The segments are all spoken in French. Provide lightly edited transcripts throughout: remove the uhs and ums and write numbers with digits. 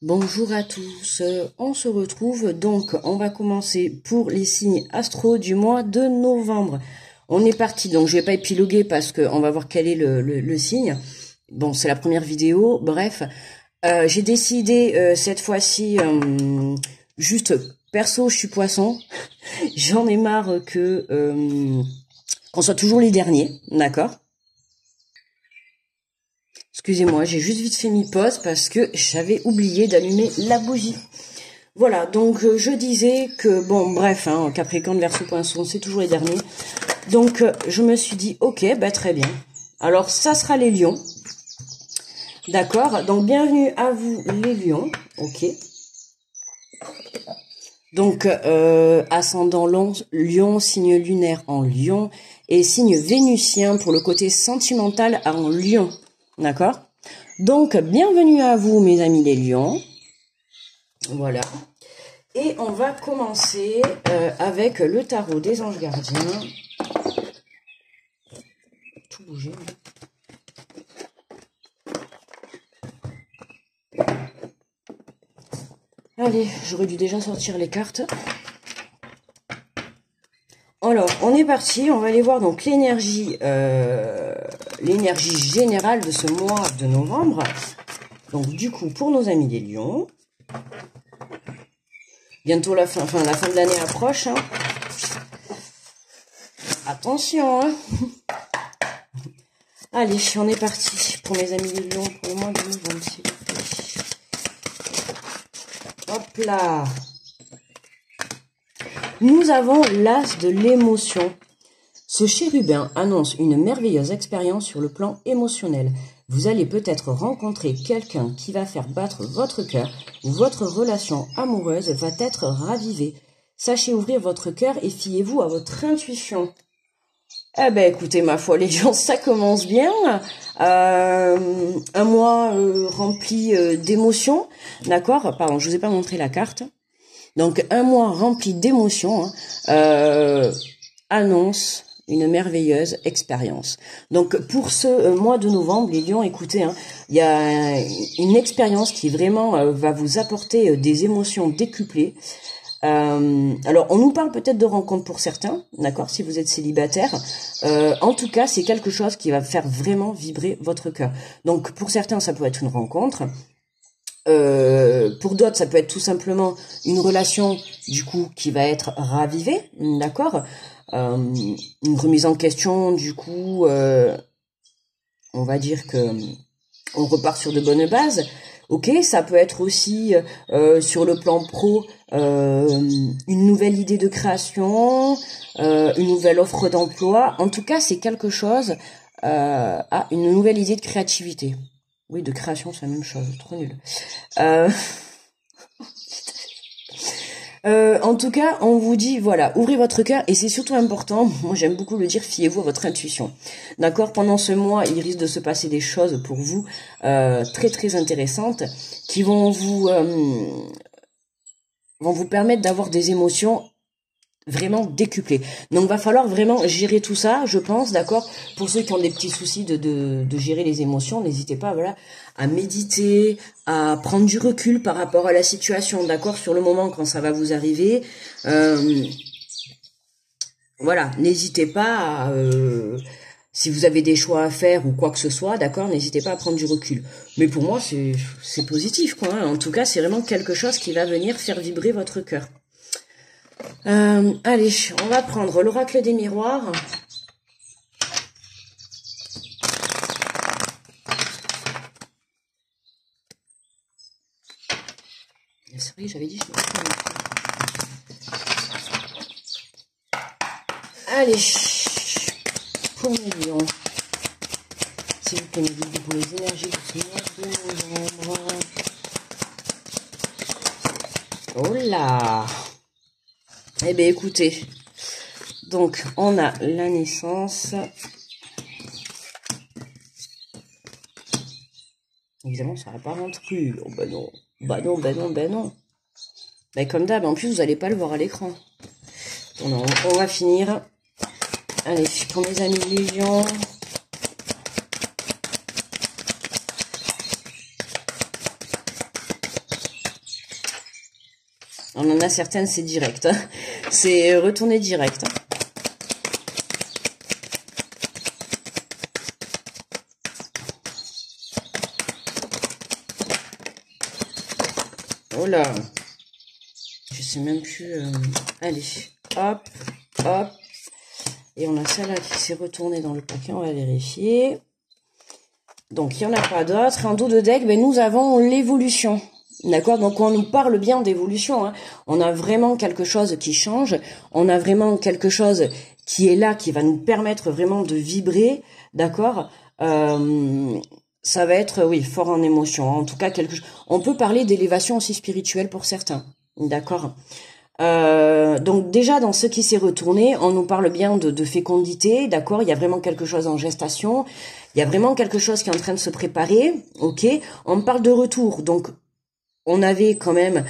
Bonjour à tous, on se retrouve donc, on va commencer pour les signes astro du mois de novembre. On est parti, donc je vais pas épiloguer parce qu'on va voir quel est le signe. Bon, c'est la première vidéo, bref. J'ai décidé cette fois-ci, juste, perso, je suis poisson. J'en ai marre que qu'on soit toujours les derniers, d'accord? Excusez-moi, j'ai juste vite fait mi pause parce que j'avais oublié d'allumer la bougie. Voilà, donc je disais que, bon, bref, hein, Capricorne, Verseau, Poisson, c'est toujours les derniers. Donc je me suis dit, ok, bah très bien. Alors ça sera les lions. D'accord, donc bienvenue à vous les lions, ok. Donc ascendant lion, signe lunaire en lion et signe vénusien pour le côté sentimental en lion. D'accord? Donc, bienvenue à vous, mes amis les lions. Voilà. Et on va commencer avec le tarot des anges gardiens. Tout bouger. Allez, j'aurais dû déjà sortir les cartes. Alors, on est parti, on va aller voir donc l'énergie générale de ce mois de novembre. Donc, du coup, pour nos amis les lions, bientôt la fin de l'année approche. Hein. Attention, hein. Allez, on est parti pour mes amis les lions pour le mois de novembre, s'il vous plaît. Hop là. Nous avons l'as de l'émotion. Ce chérubin annonce une merveilleuse expérience sur le plan émotionnel. Vous allez peut-être rencontrer quelqu'un qui va faire battre votre cœur ou votre relation amoureuse va être ravivée. Sachez ouvrir votre cœur et fiez-vous à votre intuition. Eh ben écoutez, ma foi, les gens, ça commence bien. Un mois rempli d'émotions. D'accord? Pardon, je vous ai pas montré la carte. Donc, un mois rempli d'émotions annonce une merveilleuse expérience. Donc, pour ce mois de novembre, les lions, écoutez, hein, il y a une expérience qui vraiment va vous apporter des émotions décuplées. Alors, on nous parle peut-être de rencontres pour certains, d'accord, si vous êtes célibataire. En tout cas, c'est quelque chose qui va faire vraiment vibrer votre cœur. Donc, pour certains, ça peut être une rencontre. Pour d'autres, ça peut être tout simplement une relation, du coup, qui va être ravivée, d'accord, une remise en question, du coup, on va dire que on repart sur de bonnes bases. Ok, ça peut être aussi sur le plan pro, une nouvelle idée de création, une nouvelle offre d'emploi. En tout cas, c'est quelque chose, une nouvelle idée de créativité. Oui, de création, c'est la même chose. Trop nul. En tout cas, on vous dit, voilà, ouvrez votre cœur et c'est surtout important, moi j'aime beaucoup le dire, fiez-vous à votre intuition. D'accord? Pendant ce mois, il risque de se passer des choses pour vous très très intéressantes qui vont vous permettre d'avoir des émotions vraiment décuplé. Donc va falloir vraiment gérer tout ça, je pense, d'accord. Pour ceux qui ont des petits soucis de gérer les émotions, n'hésitez pas, voilà, à méditer, à prendre du recul par rapport à la situation, d'accord, sur le moment quand ça va vous arriver. Voilà, n'hésitez pas à, si vous avez des choix à faire ou quoi que ce soit, d'accord, n'hésitez pas à prendre du recul. Mais pour moi, c'est positif, quoi. Hein. En tout cas, c'est vraiment quelque chose qui va venir faire vibrer votre cœur. Allez, on va prendre l'oracle des miroirs. C'est vrai, j'avais dit. Allez, pour mes lions. S'il vous plaît, me dites pour les énergies de ce mois de novembre. Oh là! Eh bien, écoutez, donc, on a la naissance. Évidemment, ça va pas rentrer. Oh, bah non. Bah non, bah non, bah non. Bah, comme d'hab, en plus, vous n'allez pas le voir à l'écran. On va finir. Allez, pour mes amis Légion. On en a certaines, c'est direct. Hein. C'est retourné direct. Hein. Oh là. Je sais même plus. Allez. Hop. Hop. Et on a celle-là qui s'est retournée dans le paquet. On va vérifier. Donc, il n'y en a pas d'autres. En dos de deck, ben, nous avons l'évolution. D'accord? Donc, on nous parle bien d'évolution. Hein. On a vraiment quelque chose qui change. On a vraiment quelque chose qui est là, qui va nous permettre vraiment de vibrer. D'accord? Ça va être, oui, fort en émotion. En tout cas, quelque chose. On peut parler d'élévation aussi spirituelle pour certains. D'accord? Donc déjà dans ce qui s'est retourné, on nous parle bien de fécondité, d'accord, il y a vraiment quelque chose en gestation, il y a vraiment quelque chose qui est en train de se préparer, ok, on parle de retour, donc on avait quand même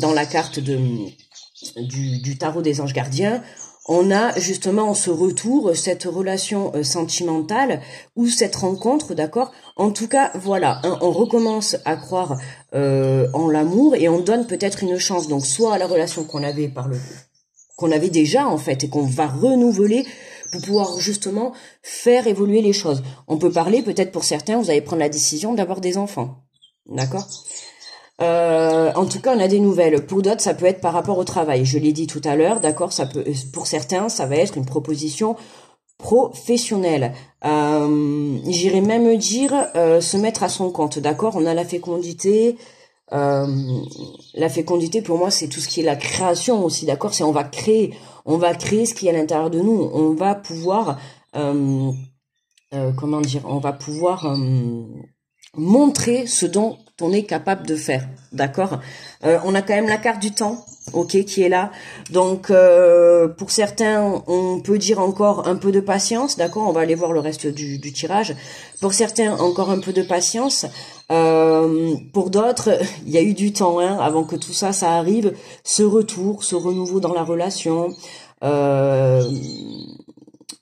dans la carte du tarot des anges gardiens, on a justement ce retour, cette relation sentimentale ou cette rencontre, d'accord. En tout cas, voilà, hein, on recommence à croire en l'amour et on donne peut-être une chance. Donc, soit à la relation qu'on avait qu'on avait déjà en fait et qu'on va renouveler pour pouvoir justement faire évoluer les choses. On peut parler peut-être pour certains, vous allez prendre la décision d'avoir des enfants, d'accord. En tout cas, on a des nouvelles. Pour d'autres, ça peut être par rapport au travail. Je l'ai dit tout à l'heure, d'accord. Ça peut, pour certains, ça va être une proposition professionnelle. J'irais même dire se mettre à son compte, d'accord. On a la fécondité. La fécondité, pour moi, c'est tout ce qui est la création aussi, d'accord. C'est on va créer ce qui est à l'intérieur de nous. On va pouvoir, comment dire, on va pouvoir montrer ce dont on est capable de faire, d'accord. On a quand même la carte du temps, ok, qui est là. Donc pour certains, on peut dire encore un peu de patience, d'accord. On va aller voir le reste du tirage. Pour certains, encore un peu de patience. Pour d'autres, il y a eu du temps hein, avant que tout ça arrive. Ce retour, ce renouveau dans la relation.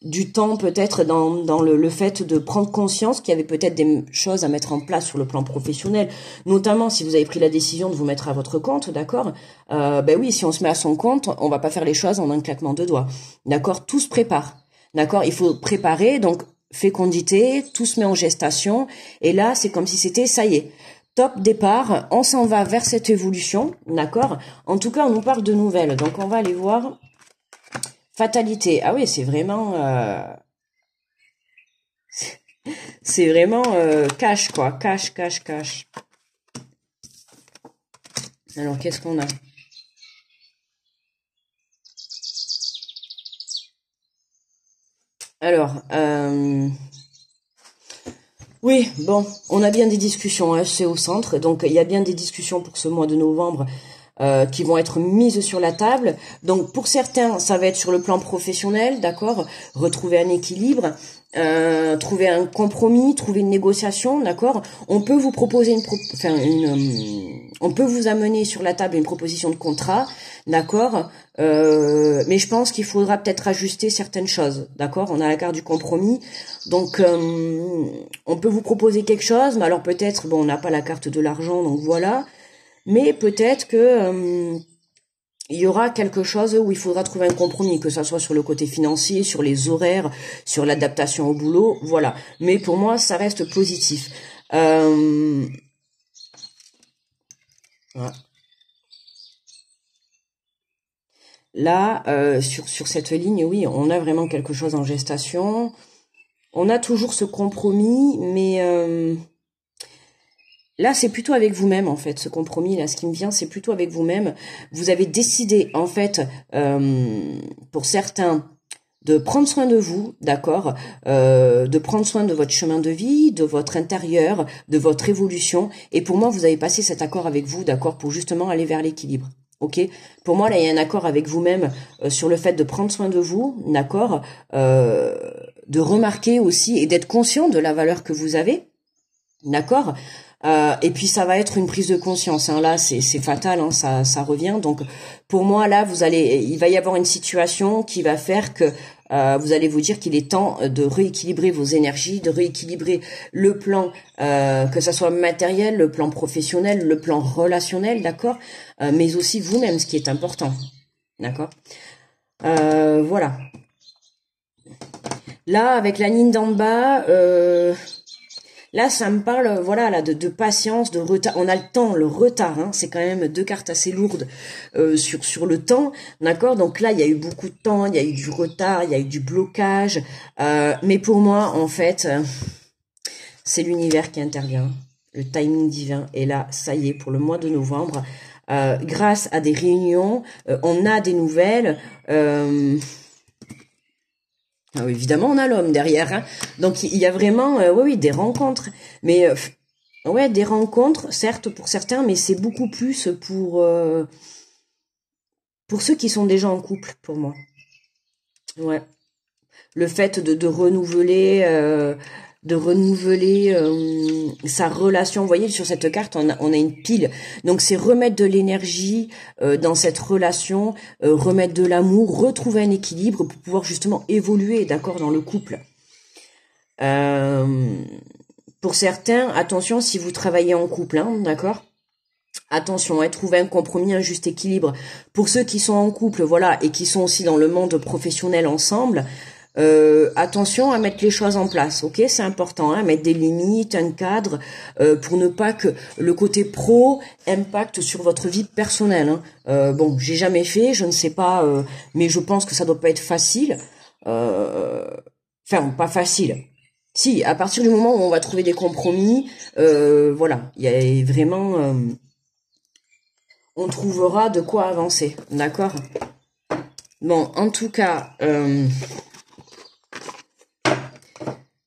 Du temps peut-être dans le fait de prendre conscience qu'il y avait peut-être des choses à mettre en place sur le plan professionnel, notamment si vous avez pris la décision de vous mettre à votre compte, d'accord. Ben oui, si on se met à son compte, on va pas faire les choses en un claquement de doigts, d'accord. Tout se prépare, d'accord. Il faut préparer, donc fécondité, tout se met en gestation, et là c'est comme si c'était ça y est. Top départ, on s'en va vers cette évolution, d'accord. En tout cas, on nous parle de nouvelles, donc on va aller voir. Fatalité. Ah oui, c'est vraiment c'est vraiment cash quoi, cash. Alors qu'est-ce qu'on a? Alors oui, bon, on a bien des discussions, hein, c'est au centre, donc il y a bien des discussions pour ce mois de novembre qui vont être mises sur la table. Donc pour certains, ça va être sur le plan professionnel, d'accord, retrouver un équilibre, trouver un compromis, trouver une négociation, d'accord. On peut vous proposer on peut vous amener sur la table une proposition de contrat, d'accord. Mais je pense qu'il faudra peut-être ajuster certaines choses, d'accord. On a la carte du compromis, donc on peut vous proposer quelque chose, mais alors peut-être, bon, on n'a pas la carte de l'argent, donc voilà. Mais peut-être que il y aura quelque chose où il faudra trouver un compromis, que ça soit sur le côté financier, sur les horaires, sur l'adaptation au boulot, voilà. Mais pour moi, ça reste positif. Voilà. Là, sur cette ligne, oui, on a vraiment quelque chose en gestation. On a toujours ce compromis, mais là, c'est plutôt avec vous-même, en fait, ce compromis, là, ce qui me vient, c'est plutôt avec vous-même. Vous avez décidé, en fait, pour certains, de prendre soin de vous, d'accord, de prendre soin de votre chemin de vie, de votre intérieur, de votre évolution. Et pour moi, vous avez passé cet accord avec vous, d'accord, pour justement aller vers l'équilibre. Ok, pour moi là il y a un accord avec vous-même sur le fait de prendre soin de vous, d'accord, de remarquer aussi et d'être conscient de la valeur que vous avez, d'accord. Et puis ça va être une prise de conscience. Hein. Là, c'est fatal. Hein. Ça revient. Donc, pour moi, là, il va y avoir une situation qui va faire que vous allez vous dire qu'il est temps de rééquilibrer vos énergies, de rééquilibrer le plan, que ça soit matériel, le plan professionnel, le plan relationnel, d'accord, mais aussi vous-même, ce qui est important, d'accord. Voilà. Là, avec la ligne d'en bas, là, ça me parle, voilà, là, de patience, de retard. On a le temps, le retard, hein, c'est quand même deux cartes assez lourdes sur le temps, d'accord. Donc là, il y a eu beaucoup de temps, il y a eu du retard, il y a eu du blocage. Mais pour moi, en fait, c'est l'univers qui intervient, le timing divin. Et là, ça y est, pour le mois de novembre, grâce à des réunions, on a des nouvelles. Ah, évidemment, on a l'homme derrière, hein. Donc il y a vraiment, oui, des rencontres, mais ouais, des rencontres, certes pour certains, mais c'est beaucoup plus pour ceux qui sont déjà en couple, pour moi. Ouais, le fait de renouveler, sa relation. Vous voyez, sur cette carte, on a une pile. Donc, c'est remettre de l'énergie dans cette relation, remettre de l'amour, retrouver un équilibre pour pouvoir justement évoluer, d'accord, dans le couple. Pour certains, attention, si vous travaillez en couple, hein, d'accord, attention, trouver un compromis, un juste équilibre. Pour ceux qui sont en couple, voilà, et qui sont aussi dans le monde professionnel ensemble, attention à mettre les choses en place, ok, c'est important, hein, mettre des limites, un cadre, pour ne pas que le côté pro impacte sur votre vie personnelle, hein. Bon, j'ai jamais fait, je ne sais pas, mais je pense que ça doit pas être facile, enfin, pas facile. Si, à partir du moment où on va trouver des compromis, voilà, il y a vraiment, on trouvera de quoi avancer, d'accord. Bon, en tout cas,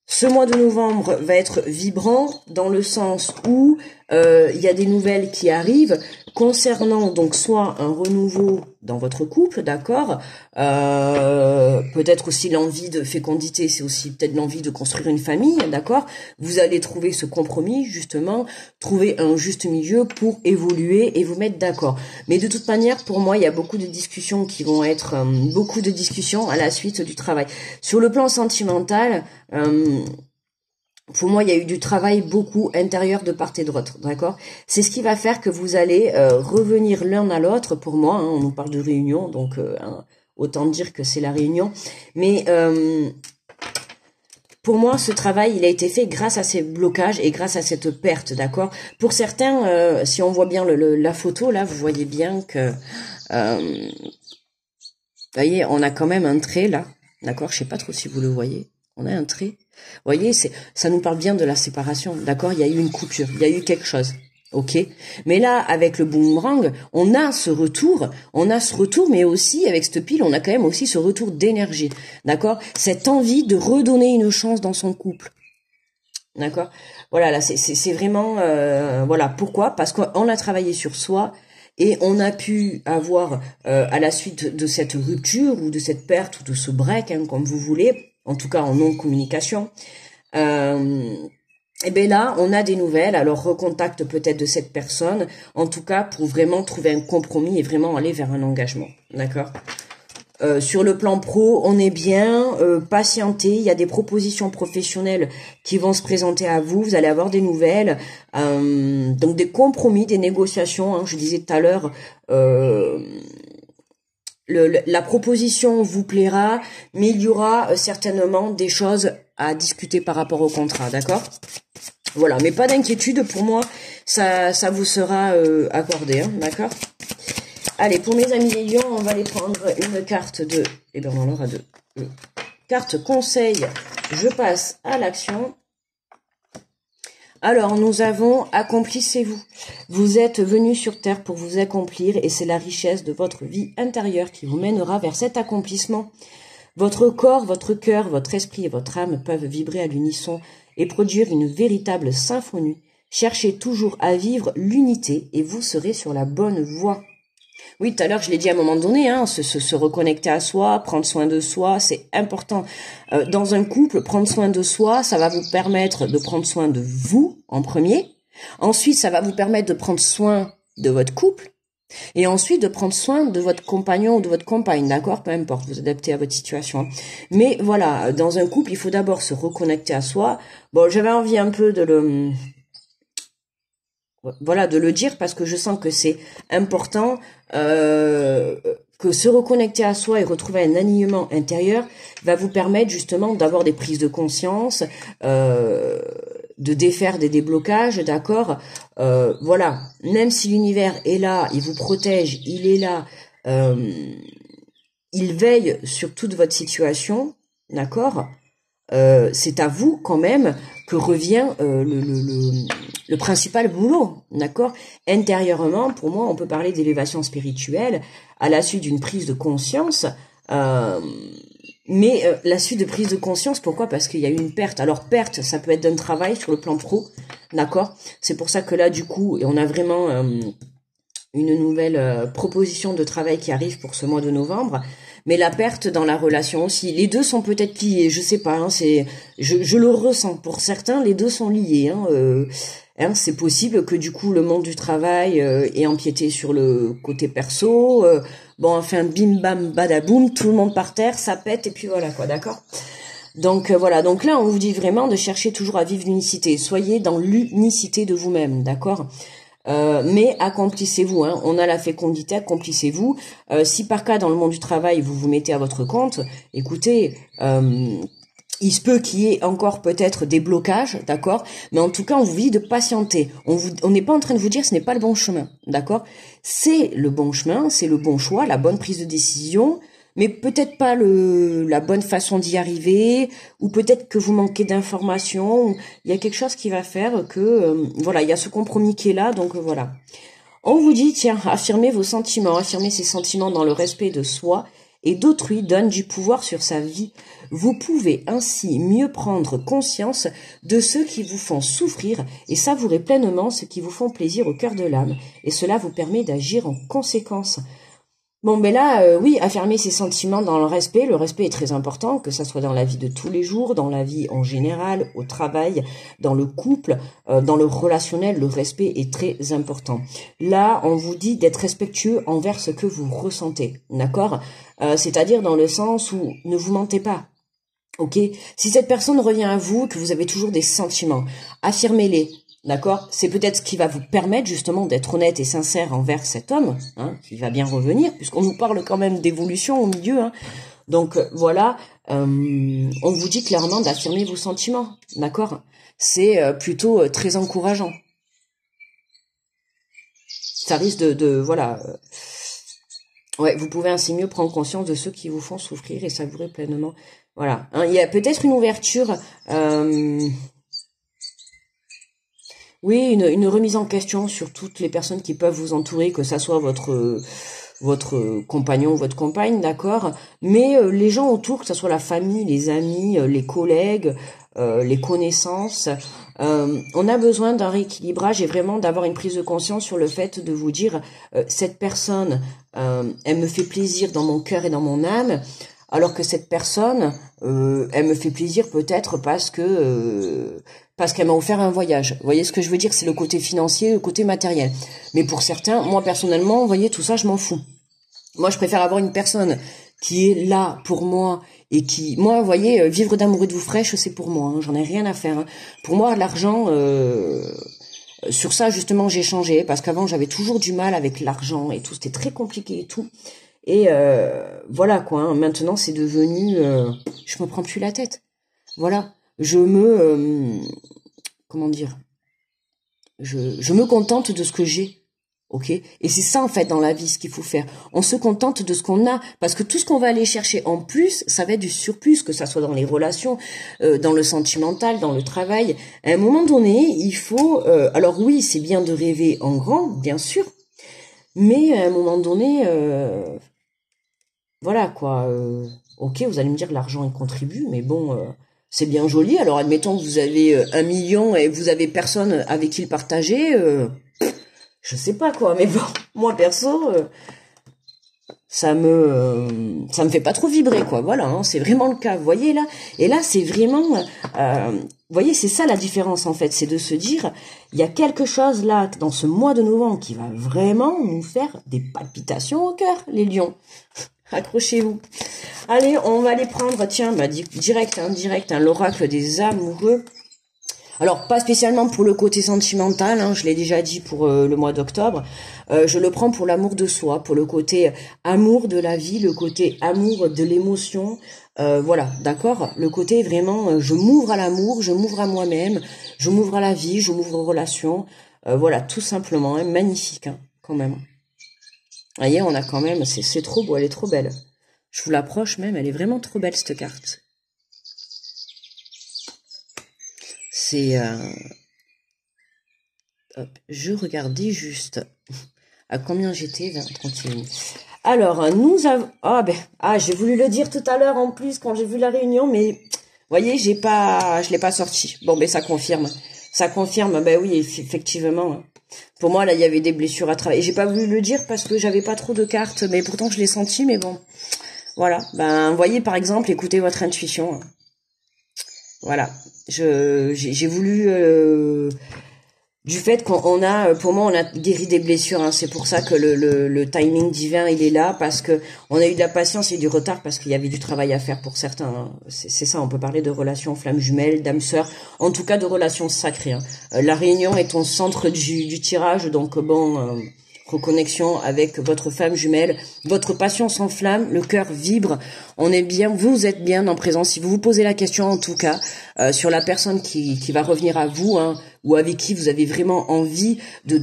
ce mois de novembre va être vibrant dans le sens où il y a des nouvelles qui arrivent concernant donc soit un renouveau dans votre couple, d'accord, peut-être aussi l'envie de fécondité, c'est aussi peut-être l'envie de construire une famille, d'accord. Vous allez trouver ce compromis, justement, trouver un juste milieu pour évoluer et vous mettre d'accord. Mais de toute manière, pour moi, il y a beaucoup de discussions qui vont être, beaucoup de discussions à la suite du travail. Sur le plan sentimental, pour moi, il y a eu du travail beaucoup intérieur de part et d'autre, d'accord. C'est ce qui va faire que vous allez revenir l'un à l'autre. Pour moi, hein, on nous parle de réunion, donc hein, autant dire que c'est la réunion. Mais pour moi, ce travail, il a été fait grâce à ces blocages et grâce à cette perte, d'accord. Pour certains, si on voit bien la photo, là, vous voyez bien que, vous voyez, on a quand même un trait là, d'accord. Je sais pas trop si vous le voyez. On a un trait. Vous voyez, ça nous parle bien de la séparation, d'accord. Il y a eu une coupure, il y a eu quelque chose, ok. Mais là, avec le boomerang, on a ce retour, mais aussi avec cette pile, on a quand même aussi ce retour d'énergie, d'accord. Cette envie de redonner une chance dans son couple, d'accord. Voilà, là, c'est vraiment, voilà, pourquoi? Parce qu'on a travaillé sur soi. Et on a pu avoir, à la suite de cette rupture ou de cette perte ou de ce break, hein, comme vous voulez, en tout cas en non-communication, et bien là, on a des nouvelles, alors recontacte peut-être de cette personne, en tout cas pour vraiment trouver un compromis et vraiment aller vers un engagement, d'accord. Sur le plan pro, on est bien, patientez, il y a des propositions professionnelles qui vont se présenter à vous, vous allez avoir des nouvelles, donc des compromis, des négociations, hein, je disais tout à l'heure, la proposition vous plaira, mais il y aura certainement des choses à discuter par rapport au contrat, d'accord. Voilà, mais pas d'inquiétude, pour moi, ça vous sera accordé, hein, d'accord. Allez, pour mes amis les lions, on va aller prendre une carte de... Eh bien, on en aura deux. Carte conseil, je passe à l'action. Alors, nous avons accomplissez-vous. Vous êtes venu sur Terre pour vous accomplir et c'est la richesse de votre vie intérieure qui vous mènera vers cet accomplissement. Votre corps, votre cœur, votre esprit et votre âme peuvent vibrer à l'unisson et produire une véritable symphonie. Cherchez toujours à vivre l'unité et vous serez sur la bonne voie. Oui, tout à l'heure, je l'ai dit à un moment donné, hein, se reconnecter à soi, prendre soin de soi, c'est important. Dans un couple, prendre soin de soi, ça va vous permettre de prendre soin de vous en premier. Ensuite, ça va vous permettre de prendre soin de votre couple. Et ensuite, de prendre soin de votre compagnon ou de votre compagne, d'accord? Peu importe, vous adaptez à votre situation. Mais voilà, dans un couple, il faut d'abord se reconnecter à soi. Bon, j'avais envie un peu de de le dire parce que je sens que c'est important, que se reconnecter à soi et retrouver un alignement intérieur va vous permettre justement d'avoir des prises de conscience, de défaire des déblocages, d'accord. Voilà, même si l'univers est là, il vous protège, il est là, il veille sur toute votre situation, d'accord. C'est à vous quand même que revient le principal boulot, d'accord. Intérieurement, pour moi, on peut parler d'élévation spirituelle à la suite d'une prise de conscience. Mais la suite de prise de conscience, pourquoi? Parce qu'il y a eu une perte. Alors perte, ça peut être d'un travail sur le plan pro, d'accord. C'est pour ça que là, du coup, et on a vraiment une nouvelle proposition de travail qui arrive pour ce mois de novembre. Mais la perte dans la relation aussi. Les deux sont peut-être liés, je sais pas. Hein, je le ressens. Pour certains, les deux sont liés. C'est possible que du coup le monde du travail ait empiété sur le côté perso. Bon, enfin, bim bam badaboum, tout le monde par terre, ça pète et puis voilà quoi, d'accord. Donc voilà. Donc là, on vous dit vraiment de chercher toujours à vivre l'unicité. Soyez dans l'unicité de vous-même, d'accord. Mais accomplissez-vous, hein. On a la fécondité, accomplissez-vous. Si par cas dans le monde du travail vous vous mettez à votre compte, écoutez, il se peut qu'il y ait encore peut-être des blocages, d'accord, mais en tout cas on vous dit de patienter. On n'est pas en train de vous dire ce n'est pas le bon chemin, d'accord. C'est le bon chemin, c'est le bon choix, la bonne prise de décision, mais peut-être pas la bonne façon d'y arriver, ou peut-être que vous manquez d'informations. Il y a quelque chose qui va faire que voilà, il y a ce compromis qui est là, donc voilà. On vous dit, tiens, affirmez vos sentiments, affirmez ces sentiments dans le respect de soi et d'autrui donne du pouvoir sur sa vie. Vous pouvez ainsi mieux prendre conscience de ceux qui vous font souffrir et savourer pleinement ceux qui vous font plaisir au cœur de l'âme. Et cela vous permet d'agir en conséquence. Bon, ben là, oui, affirmer ses sentiments dans le respect. Le respect est très important, que ça soit dans la vie de tous les jours, dans la vie en général, au travail, dans le couple, dans le relationnel. Le respect est très important. Là, on vous dit d'être respectueux envers ce que vous ressentez, d'accord. C'est-à-dire dans le sens où ne vous mentez pas. Ok, si cette personne revient à vous, que vous avez toujours des sentiments, affirmez-les. D'accord, c'est peut-être ce qui va vous permettre justement d'être honnête et sincère envers cet homme, hein, qui va bien revenir, puisqu'on nous parle quand même d'évolution au milieu. Hein. Donc voilà, on vous dit clairement d'affirmer vos sentiments, d'accord. C'est plutôt très encourageant. Ça risque voilà. Ouais, vous pouvez ainsi mieux prendre conscience de ceux qui vous font souffrir et savourer pleinement. Voilà, hein, il y a peut-être une ouverture. Oui, une remise en question sur toutes les personnes qui peuvent vous entourer, que ça soit votre compagnon ou votre compagne, d'accord. Mais les gens autour, que ça soit la famille, les amis, les collègues, les connaissances, on a besoin d'un rééquilibrage et vraiment d'avoir une prise de conscience sur le fait de vous dire cette personne, elle me fait plaisir dans mon cœur et dans mon âme. Alors que cette personne, elle me fait plaisir peut-être parce qu'elle m'a offert un voyage. Vous voyez ce que je veux dire? C'est le côté financier, le côté matériel. Mais pour certains, moi personnellement, vous voyez, tout ça, je m'en fous. Moi, je préfère avoir une personne qui est là pour moi et qui, moi, vous voyez, vivre d'amour et de vous fraîche, c'est pour moi. Hein, j'en ai rien à faire. Hein. Pour moi, l'argent, sur ça, justement, j'ai changé parce qu'avant, j'avais toujours du mal avec l'argent et tout. C'était très compliqué et tout. Et voilà quoi, hein. Maintenant c'est devenu, je me prends plus la tête. Voilà, comment dire, je me contente de ce que j'ai, ok. Et c'est ça en fait dans la vie ce qu'il faut faire. On se contente de ce qu'on a, parce que tout ce qu'on va aller chercher en plus, ça va être du surplus, que ça soit dans les relations, dans le sentimental, dans le travail. À un moment donné, il faut, alors oui, c'est bien de rêver en grand, bien sûr, mais à un moment donné. Voilà quoi, ok, vous allez me dire que l'argent il contribue, mais bon, c'est bien joli. Alors admettons que vous avez 1 million et vous avez personne avec qui le partager, je sais pas quoi, mais bon, moi perso, ça me fait pas trop vibrer quoi. Voilà, hein, c'est vraiment le cas, vous voyez là. Et là c'est vraiment voyez, c'est ça la différence en fait, c'est de se dire, il y a quelque chose là, dans ce mois de novembre, qui va vraiment nous faire des palpitations au cœur, les lions. Accrochez-vous. Allez, on va les prendre, tiens, bah, direct, l'oracle des amoureux. Alors, pas spécialement pour le côté sentimental, hein, je l'ai déjà dit pour le mois d'octobre. Je le prends pour l'amour de soi, pour le côté amour de la vie, le côté amour de l'émotion. Voilà, d'accord. Le côté vraiment, je m'ouvre à l'amour, je m'ouvre à moi-même, je m'ouvre à la vie, je m'ouvre aux relations. Voilà, tout simplement, hein, magnifique, hein, quand même. Vous voyez, on a quand même, c'est trop beau, elle est trop belle. Je vous l'approche même, elle est vraiment trop belle cette carte. C'est... hop, je regardais juste à combien j'étais, 31. Alors, nous avons... j'ai voulu le dire tout à l'heure en plus quand j'ai vu la réunion, mais... Vous voyez, je l'ai pas sorti. Bon, ben ça confirme. Ça confirme, ben oui, effectivement. Pour moi, là, il y avait des blessures à travailler. J'ai pas voulu le dire parce que j'avais pas trop de cartes, mais pourtant je l'ai senti, mais bon. Voilà. Ben, vous voyez, par exemple, écoutez votre intuition. Voilà. J'ai voulu... du fait qu'on a, pour moi, on a guéri des blessures. Hein. C'est pour ça que le timing divin, il est là, parce que on a eu de la patience et du retard, parce qu'il y avait du travail à faire pour certains. Hein. C'est ça, on peut parler de relations flammes jumelles, d'âmes sœurs, en tout cas de relations sacrées. Hein. La réunion est au centre du tirage, donc bon, reconnexion avec votre femme jumelle, votre passion s'enflamme, le cœur vibre, on est bien, vous êtes bien en présence. Si vous vous posez la question, en tout cas, sur la personne qui va revenir à vous, hein, ou avec qui vous avez vraiment envie de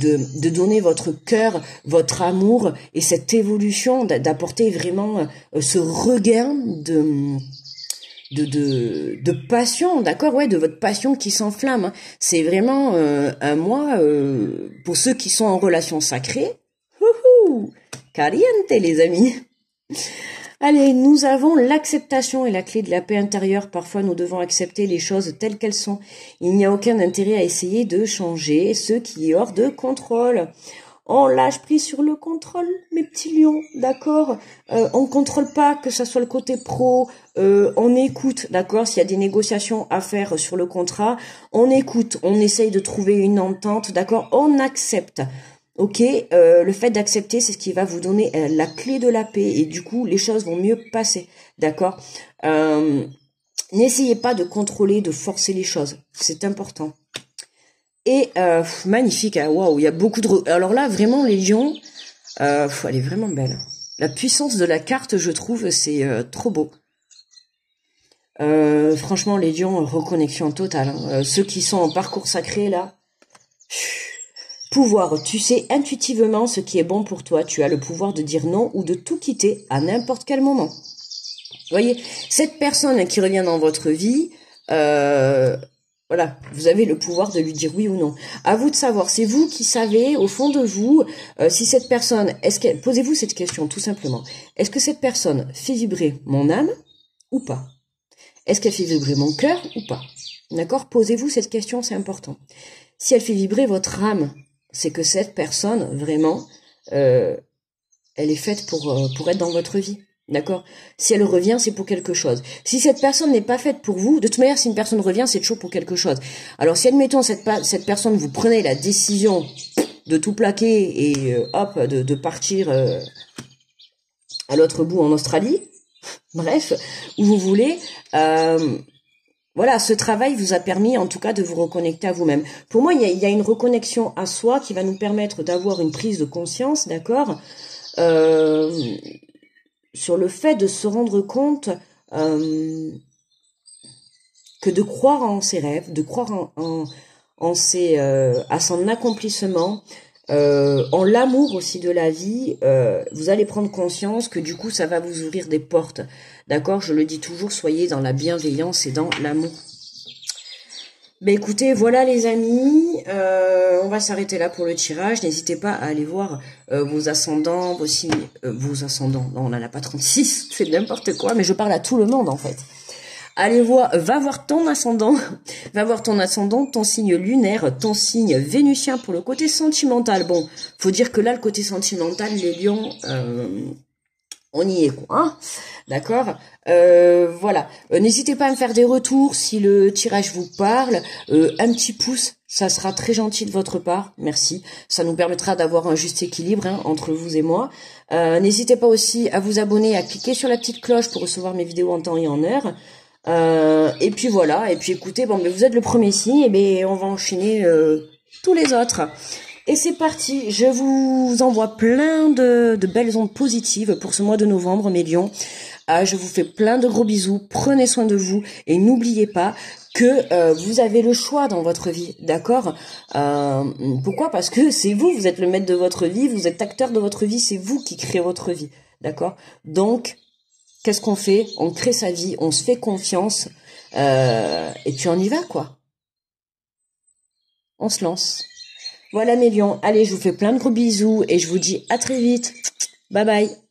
donner votre cœur, votre amour, et cette évolution, d'apporter vraiment ce regain de passion, d'accord, ouais, de votre passion qui s'enflamme. Hein. C'est vraiment un mois pour ceux qui sont en relation sacrée. Wouhou, caliente les amis. Allez, nous avons l'acceptation et la clé de la paix intérieure. Parfois, nous devons accepter les choses telles qu'elles sont. Il n'y a aucun intérêt à essayer de changer ce qui est hors de contrôle. On lâche prise sur le contrôle, mes petits lions, d'accord. On contrôle pas, que ça soit le côté pro, on écoute, d'accord. S'il y a des négociations à faire sur le contrat, on écoute, on essaye de trouver une entente, d'accord. On accepte. Ok, le fait d'accepter, c'est ce qui va vous donner la clé de la paix, et du coup, les choses vont mieux passer, d'accord. N'essayez pas de contrôler, de forcer les choses, c'est important. Et magnifique, hein, waouh, il y a beaucoup de... Alors là, vraiment, les lions, elle est vraiment belle. La puissance de la carte, je trouve, c'est trop beau. Franchement, les lions, reconnexion totale. Hein. Ceux qui sont en parcours sacré, là... Pouvoir, tu sais intuitivement ce qui est bon pour toi. Tu as le pouvoir de dire non ou de tout quitter à n'importe quel moment. Vous voyez, cette personne qui revient dans votre vie, voilà, vous avez le pouvoir de lui dire oui ou non. À vous de savoir, c'est vous qui savez au fond de vous si cette personne, posez-vous cette question tout simplement. Est-ce que cette personne fait vibrer mon âme ou pas? Est-ce qu'elle fait vibrer mon cœur ou pas? D'accord? Posez-vous cette question, c'est important. Si elle fait vibrer votre âme, c'est que cette personne, vraiment, elle est faite pour être dans votre vie. D'accord? Si elle revient, c'est pour quelque chose. Si cette personne n'est pas faite pour vous, de toute manière, si une personne revient, c'est toujours pour quelque chose. Alors, si admettons, cette personne, vous prenez la décision de tout plaquer et hop, de partir à l'autre bout en Australie, bref, où vous voulez... Voilà, ce travail vous a permis en tout cas de vous reconnecter à vous-même. Pour moi, il y a une reconnexion à soi qui va nous permettre d'avoir une prise de conscience, d'accord, sur le fait de se rendre compte que de croire en ses rêves, de croire à son accomplissement, en l'amour aussi de la vie, vous allez prendre conscience que du coup ça va vous ouvrir des portes, d'accord. Je le dis toujours, soyez dans la bienveillance et dans l'amour. Ben écoutez, voilà les amis, on va s'arrêter là pour le tirage. N'hésitez pas à aller voir vos ascendants, vos ascendants, non on n'en a pas 36, c'est n'importe quoi, mais je parle à tout le monde en fait. Allez voir, va voir ton ascendant, ton signe lunaire, ton signe vénusien pour le côté sentimental. Bon, faut dire que là, le côté sentimental, les lions, On y est, quoi, hein. D'accord. Voilà. N'hésitez pas à me faire des retours si le tirage vous parle. Un petit pouce, ça sera très gentil de votre part. Merci. Ça nous permettra d'avoir un juste équilibre, hein, entre vous et moi. N'hésitez pas aussi à vous abonner, à cliquer sur la petite cloche pour recevoir mes vidéos en temps et en heure. Et puis voilà. Et puis écoutez, bon, mais vous êtes le premier signe, et ben on va enchaîner tous les autres. Et c'est parti, je vous envoie plein de belles ondes positives pour ce mois de novembre, mes lions. Je vous fais plein de gros bisous, prenez soin de vous et n'oubliez pas que vous avez le choix dans votre vie, d'accord. Pourquoi? Parce que c'est vous, vous êtes le maître de votre vie, vous êtes acteur de votre vie, c'est vous qui créez votre vie, d'accord. Donc, qu'est-ce qu'on fait? On crée sa vie, on se fait confiance, et puis on y va, quoi. On se lance. Voilà mes lions, allez, je vous fais plein de gros bisous et je vous dis à très vite. Bye bye.